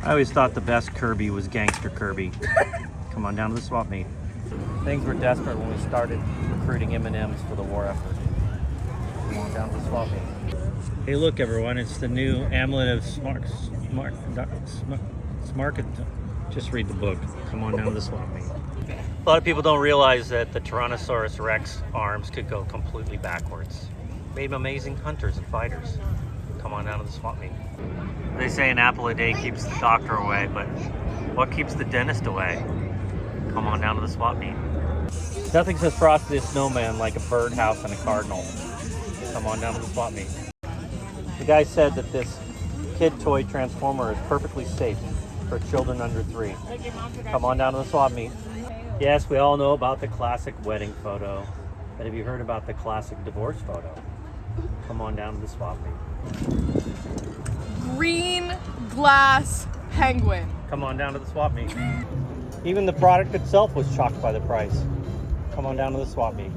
I always thought the best Kobey was gangster Kobey. Come on down to the swap meet. Things were desperate when we started recruiting M&Ms for the war effort. Come on down to the swap meet. Hey, look, everyone! It's the new amulet of smart. Just read the book. Come on down to the swap meet. A lot of people don't realize that the Tyrannosaurus Rex arms could go completely backwards. Made them amazing hunters and fighters. Come on down to the swap meet. They say an apple a day keeps the doctor away, but what keeps the dentist away? Come on down to the swap meet. Nothing says Frosty the Snowman like a birdhouse and a cardinal. Come on down to the swap meet. The guy said that this kid toy transformer is perfectly safe for children under 3. Come on down to the swap meet. Yes, we all know about the classic wedding photo, but have you heard about the classic divorce photo? Come on down to the swap meet. Green glass penguin. Come on down to the swap meet. Even the product itself was shocked by the price. Come on down to the swap meet.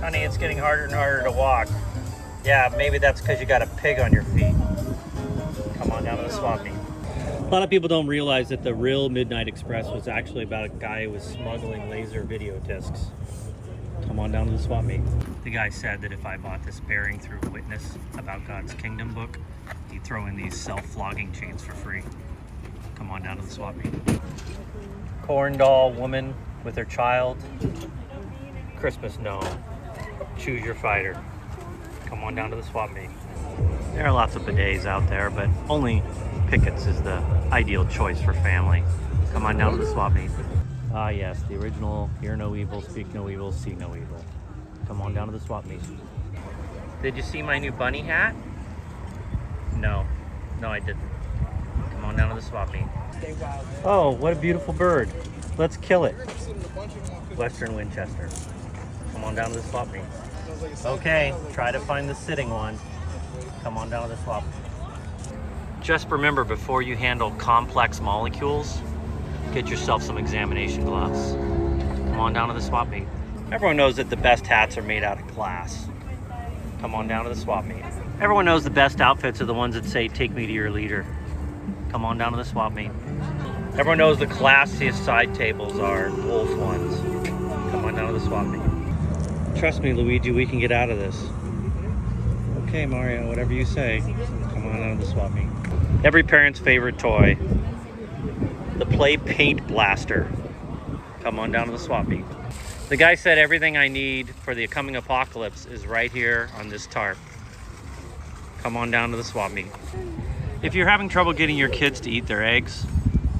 Honey, it's getting harder and harder to walk. Yeah, maybe that's because you got a pig on your feet. Come on down to the swap meet. A lot of people don't realize that the real Midnight Express was actually about a guy who was smuggling laser video discs. Come on down to the swap meet. The guy said that if I bought this Bearing Through Witness About God's Kingdom book, he'd throw in these self-flogging chains for free. Come on down to the swap meet. Corn doll woman with her child. Christmas gnome. Choose your fighter. Come on down to the swap meet. There are lots of bidets out there, but only Pickett's is the ideal choice for family. Come on down to the swap meet. Ah yes, the original hear no evil, speak no evil, see no evil. Come on down to the swap meet. Did you see my new bunny hat? No, I didn't. Come on down to the swap meet. Oh, what a beautiful bird. Let's kill it. Western Winchester. Come on down to the swap meet. Okay, try to find the sitting one. Come on down to the swap. Just remember, before you handle complex molecules, get yourself some examination gloves. Come on down to the swap meet. Everyone knows that the best hats are made out of glass. Come on down to the swap meet. Everyone knows the best outfits are the ones that say, take me to your leader. Come on down to the swap meet. Everyone knows the classiest side tables are wolf ones. Come on down to the swap meet. Trust me, Luigi, we can get out of this. Okay, Mario, whatever you say. Come on down to the swap meet. Every parent's favorite toy, the Play Paint Blaster. Come on down to the swap meet. The guy said everything I need for the coming apocalypse is right here on this tarp. Come on down to the swap meet. If you're having trouble getting your kids to eat their eggs,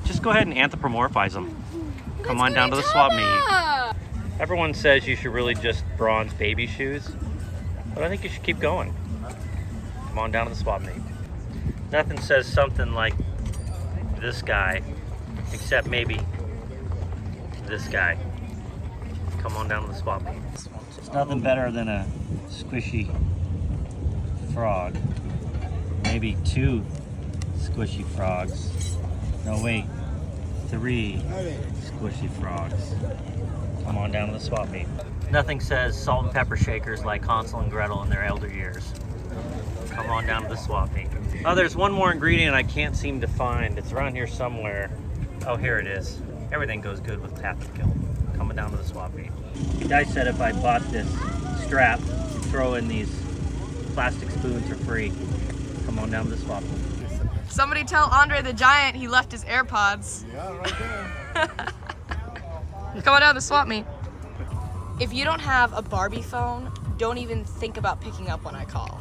just go ahead and anthropomorphize them. Come on down to the swap meet. Everyone says you should really just bronze baby shoes, but I think you should keep going. Come on down to the swap meet. Nothing says something like this guy, except maybe this guy. Come on down to the swap meet. It's nothing better than a squishy frog. Maybe 2 squishy frogs. No, wait. 3 squishy frogs. Come on down to the swap meet. Nothing says salt and pepper shakers like Hansel and Gretel in their elder years. Come on down to the swap meet. Oh, there's one more ingredient I can't seem to find. It's around here somewhere. Oh, here it is. Everything goes good with Taffykill. Coming down to the swap meet. The guy said if I bought this strap, throw in these plastic spoons for free. Come on down to the swap meet. Somebody tell Andre the Giant he left his AirPods. Yeah, right there. Come on down to the swap meet. If you don't have a Barbie phone, don't even think about picking up when I call.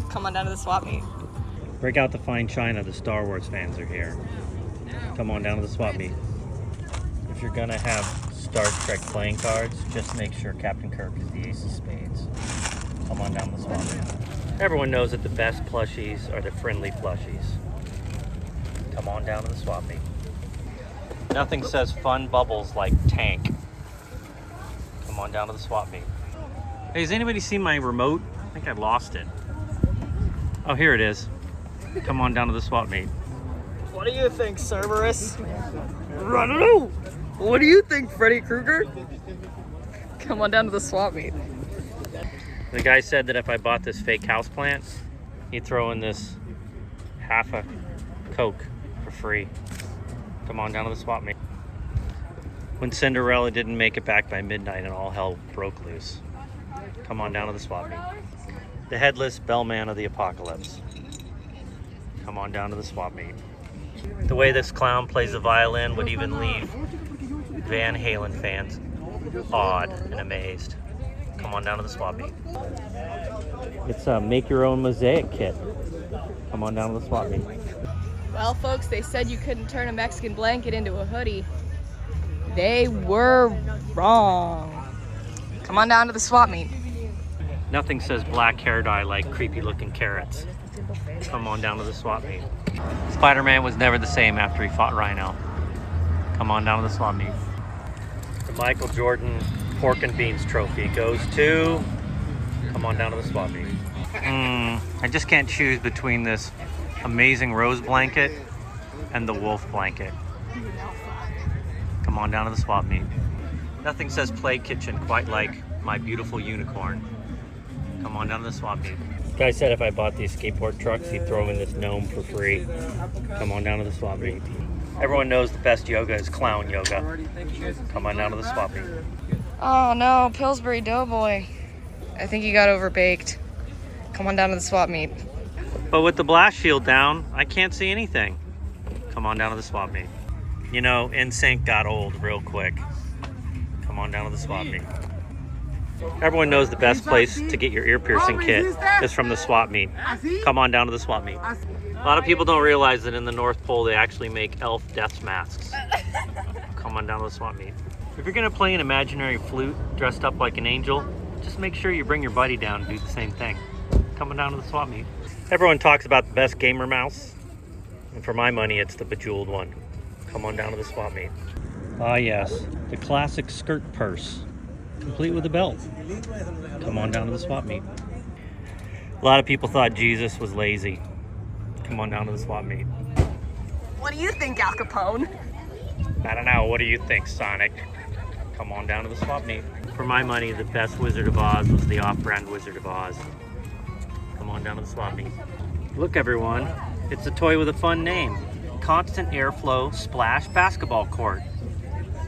Come on down to the swap meet. Break out the fine china, the Star Wars fans are here. Come on down to the swap meet. If you're gonna have Star Trek playing cards, just make sure Captain Kirk is the ace of spades. Come on down to the swap meet. Everyone knows that the best plushies are the friendly plushies. Come on down to the swap meet. Nothing says fun bubbles like tank. Come on down to the swap meet. Hey, has anybody seen my remote? I think I lost it. Oh, here it is. Come on down to the swap meet. What do you think, Cerberus? I don't know. What do you think, Freddy Krueger? Come on down to the swap meet. The guy said that if I bought this fake houseplant, he'd throw in this half a Coke for free. Come on down to the swap meet. When Cinderella didn't make it back by midnight and all hell broke loose. Come on down to the swap meet. The headless bellman of the apocalypse. Come on down to the swap meet. The way this clown plays the violin would even leave Van Halen fans awed and amazed. Come on down to the swap meet. It's a make your own mosaic kit. Come on down to the swap meet. Well, folks, they said you couldn't turn a Mexican blanket into a hoodie. They were wrong. Come on down to the swap meet. Nothing says black hair dye like creepy looking carrots. Come on down to the swap meet. Spider-Man was never the same after he fought Rhino. Come on down to the swap meet. The Michael Jordan Pork and Beans trophy goes to... Come on down to the swap meet. I just can't choose between this amazing rose blanket and the wolf blanket. Come on down to the swap meet. Nothing says play kitchen quite like my beautiful unicorn. Come on down to the swap meet. Guy said if I bought these skateboard trucks, he'd throw in this gnome for free. Come on down to the swap meet. Everyone knows the best yoga is clown yoga. Come on down to the swap meet. Oh no, Pillsbury Doughboy. I think you got overbaked. Come on down to the swap meet. But with the blast shield down, I can't see anything. Come on down to the swap meet. You know, NSYNC got old real quick. Come on down to the swap meet. Everyone knows the best place to get your ear piercing kit is from the swap meet. Come on down to the swap meet. A lot of people don't realize that in the North Pole they actually make elf death masks. Come on down to the swap meet. If you're gonna play an imaginary flute dressed up like an angel, just make sure you bring your buddy down and do the same thing. Come on down to the swap meet. Everyone talks about the best gamer mouse, and for my money it's the Bejeweled one. Come on down to the swap meet. Ah yes, the classic skirt purse, complete with a belt. Come on down to the swap meet. A lot of people thought Jesus was lazy. Come on down to the swap meet. What do you think, Al Capone? I don't know, what do you think, Sonic? Come on down to the swap meet. For my money, the best Wizard of Oz was the off-brand Wizard of Oz. Come on down to the swap meet. Look everyone, it's a toy with a fun name. Constant Airflow Splash Basketball Court.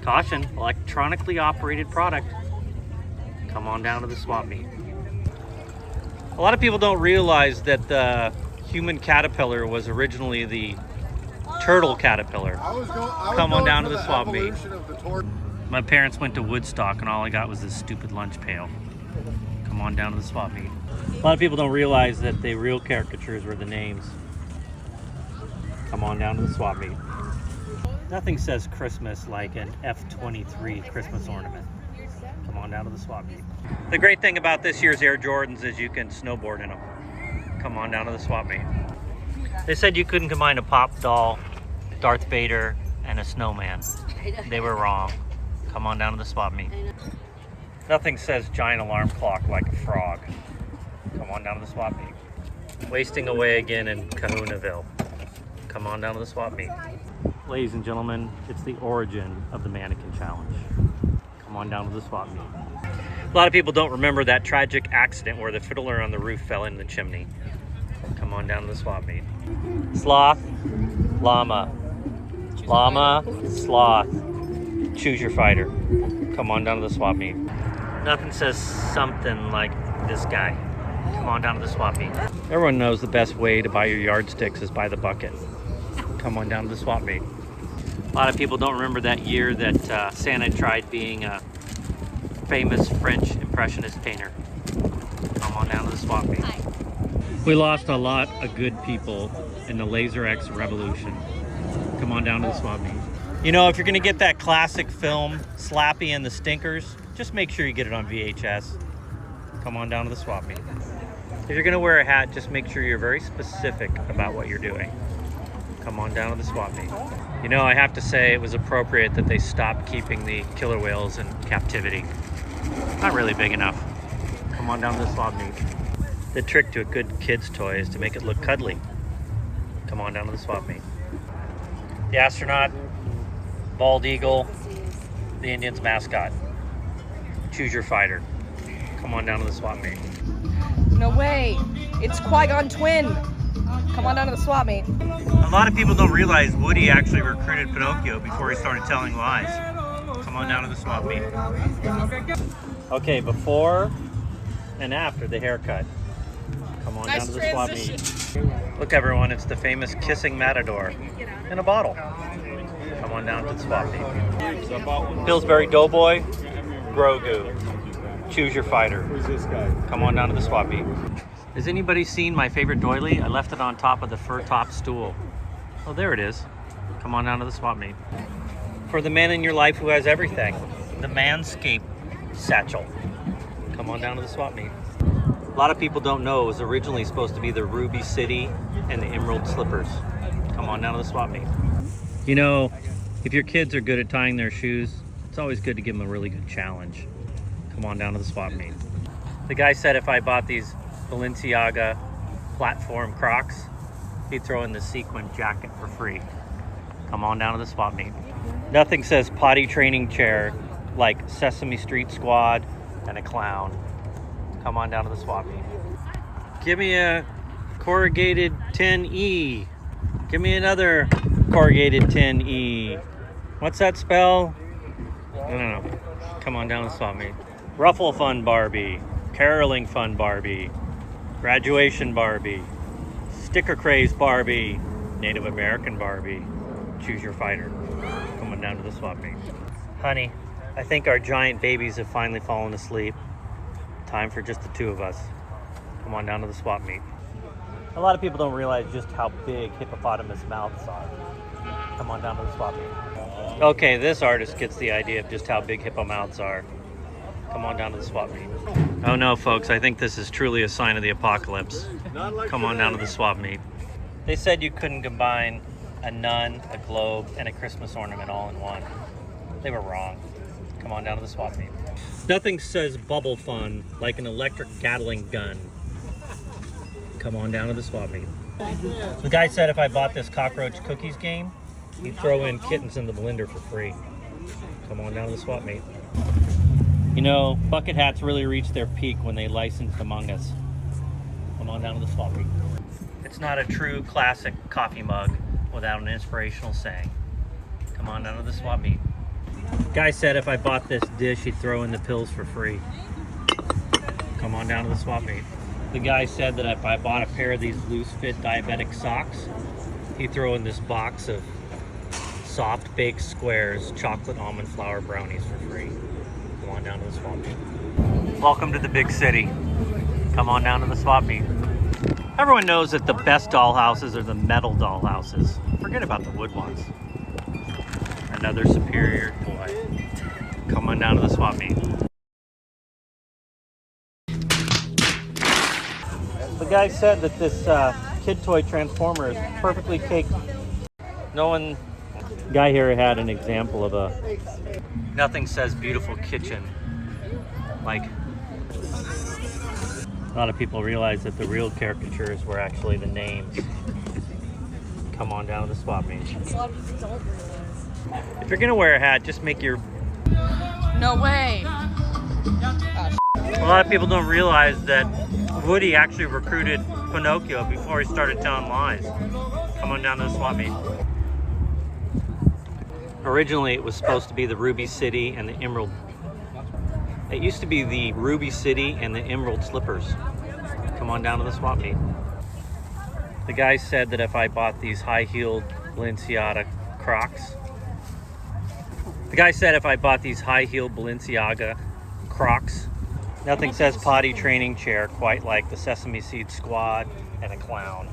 Caution, electronically operated product. Come on down to the swap meet. A lot of people don't realize that the human caterpillar was originally the turtle caterpillar. Come on down to the swap meet. My parents went to Woodstock and all I got was this stupid lunch pail. Come on down to the swap meet. A lot of people don't realize that the real caricatures were the names. Come on down to the swap meet. Nothing says Christmas like an F-23 Christmas ornament. Come on down to the swap meet. The great thing about this year's Air Jordans is you can snowboard in them. Come on down to the swap meet. They said you couldn't combine a pop doll, Darth Vader, and a snowman. They were wrong. Come on down to the swap meet. Nothing says giant alarm clock like a frog. Come on down to the swap meet. Wasting away again in Kahunaville. Come on down to the swap meet. Ladies and gentlemen, it's the origin of the mannequin challenge. Come on down to the swap meet. A lot of people don't remember that tragic accident where the fiddler on the roof fell in the chimney. Come on down to the swap meet. Sloth, llama. Llama, sloth. Choose your fighter. Come on down to the swap meet. Nothing says something like this guy. Come on down to the swap meet. Everyone knows the best way to buy your yardsticks is by the bucket. Come on down to the swap meet. A lot of people don't remember that year that Santa tried being a famous French Impressionist painter. Come on down to the swap meet. We lost a lot of good people in the Laser X revolution. Come on down to the swap meet. You know, if you're gonna get that classic film, Slappy and the Stinkers, just make sure you get it on VHS. Come on down to the swap meet. If you're gonna wear a hat, just make sure you're very specific about what you're doing. Come on down to the swap meet. You know, I have to say it was appropriate that they stopped keeping the killer whales in captivity. Not really big enough. Come on down to the swap meet. The trick to a good kid's toy is to make it look cuddly. Come on down to the swap meet. The astronaut, bald eagle, the Indians mascot. Choose your fighter. Come on down to the swap meet. No way. It's Qui-Gon Twin. Come on down to the swap meet. A lot of people don't realize Woody actually recruited Pinocchio before he started telling lies. Come on down to the swap meet. Okay, before and after the haircut. Come on down to the swap meet. Look everyone, it's the famous kissing matador in a bottle. Come on down to the swap meet. Pillsbury Doughboy, Grogu. Choose your fighter. Who's this guy? Come on down to the swap meet. Has anybody seen my favorite doily? I left it on top of the fur top stool. Oh, there it is. Come on down to the swap meet. For the man in your life who has everything, the Manscaped satchel. Come on down to the swap meet. A lot of people don't know it was originally supposed to be the Ruby City and the Emerald Slippers. Come on down to the swap meet. You know, if your kids are good at tying their shoes, it's always good to give them a really good challenge. Come on down to the swap meet. The guy said if I bought these Balenciaga platform Crocs, he'd throw in the sequin jacket for free. Come on down to the swap meet. Nothing says potty training chair like Sesame Street Squad and a clown. Come on down to the swap meet. Give me a corrugated 10E. Give me another corrugated 10E. What's that spell? I don't know. Come on down to the swap meet. Ruffle Fun Barbie. Caroling Fun Barbie. Graduation Barbie. Sticker Craze Barbie. Native American Barbie. Choose your fighter. Come on down to the swap meet. Honey, I think our giant babies have finally fallen asleep. Time for just the two of us. Come on down to the swap meet. A lot of people don't realize just how big hippopotamus mouths are. Come on down to the swap meet. Okay, this artist gets the idea of just how big hippo mouths are. Come on down to the swap meet. Oh no, folks, I think this is truly a sign of the apocalypse. Come on down to the swap meet. They said you couldn't combine a nun, a globe, and a Christmas ornament all in one. They were wrong. Come on down to the swap meet. Nothing says bubble fun like an electric Gatling gun. Come on down to the swap meet. The guy said if I bought this cockroach cookies game, he'd throw in kittens in the blender for free. Come on down to the swap meet. You know, bucket hats really reached their peak when they licensed Among Us. Come on down to the swap meet. It's not a true classic coffee mug without an inspirational saying. Come on down to the swap meet. Guy said if I bought this dish, he'd throw in the pills for free. Come on down to the swap meet. The guy said that if I bought a pair of these loose fit diabetic socks, he'd throw in this box of soft baked squares, chocolate almond flour brownies for free. Come on down to the swap meet. Welcome to the big city. Come on down to the swap meet. Everyone knows that the best dollhouses are the metal dollhouses. Forget about the wood ones. Another superior toy. Come on down to the swap meet. The guy said that this kid toy transformer is perfectly caked. No one. Guy here had an example of a. Nothing says beautiful kitchen like. A lot of people realize that the real caricatures were actually the names. Come on down to the swap meet. If you're gonna wear a hat, just make your. No way. A lot of people don't realize that Woody actually recruited Pinocchio before he started telling lies. Come on down to the swap meet. Originally, it was supposed to be the Ruby City and the Emerald. It used to be the Ruby City and the Emerald Slippers. Come on down to the swap meet. The guy said that if I bought these high-heeled Balenciaga Crocs, nothing says potty training chair quite like the Sesame Seed Squad and a clown.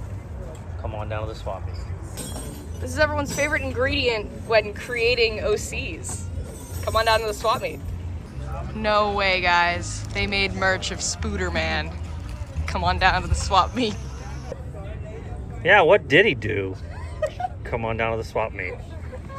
Come on down to the swap meet. This is everyone's favorite ingredient when creating OCs. Come on down to the swap meet. No way, guys. They made merch of Spooderman. Come on down to the swap meet. Yeah, what did he do? Come on down to the swap meet.